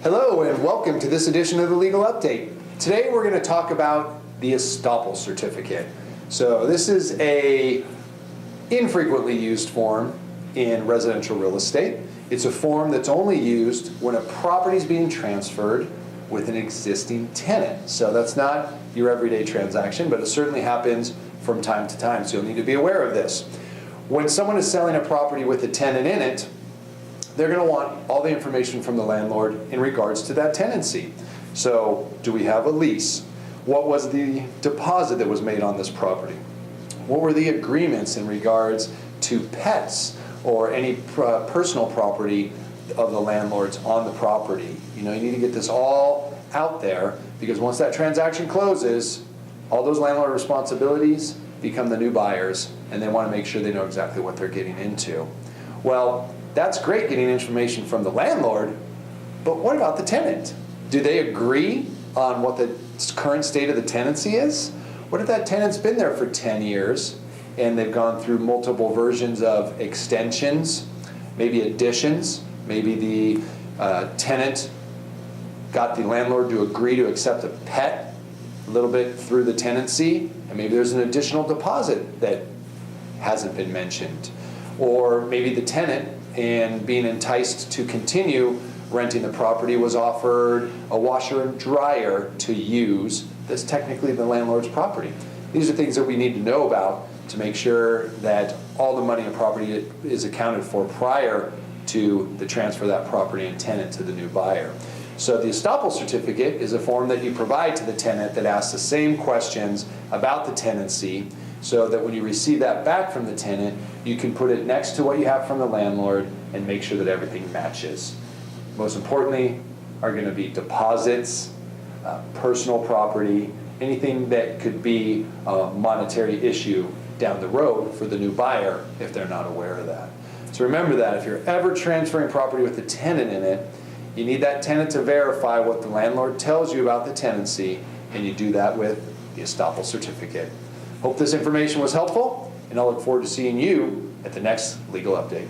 Hello and welcome to this edition of the Legal Update. Today we're going to talk about the Estopple Certificate. So this is a infrequently used form in residential real estate. It's a form that's only used when a property is being transferred with an existing tenant. So that's not your everyday transaction, but it certainly happens from time to time, so you'll need to be aware of this. When someone is selling a property with a tenant in it, they're going to want all the information from the landlord in regards to that tenancy. So, do we have a lease? What was the deposit that was made on this property? What were the agreements in regards to pets or any personal property of the landlords on the property? You need to get this all out there, because once that transaction closes, all those landlord responsibilities become the new buyers, and they want to make sure they know exactly what they're getting into. Well, that's great getting information from the landlord, but what about the tenant? Do they agree on what the current state of the tenancy is? What if that tenant's been there for 10 years and they've gone through multiple versions of extensions, maybe additions, maybe the tenant got the landlord to agree to accept a pet a little bit through the tenancy, and maybe there's an additional deposit that hasn't been mentioned. Or maybe the tenant, and being enticed to continue renting the property, was offered a washer and dryer to use that's technically the landlord's property. These are things that we need to know about to make sure that all the money in property is accounted for prior to the transfer of that property and tenant to the new buyer. So the Estopple Certificate is a form that you provide to the tenant that asks the same questions about the tenancy, so that when you receive that back from the tenant, you can put it next to what you have from the landlord and make sure that everything matches. Most importantly are going to be deposits, personal property, anything that could be a monetary issue down the road for the new buyer if they're not aware of that. So remember that if you're ever transferring property with a tenant in it, you need that tenant to verify what the landlord tells you about the tenancy, and you do that with the Estopple Certificate. Hope this information was helpful, and I look forward to seeing you at the next Legal Update.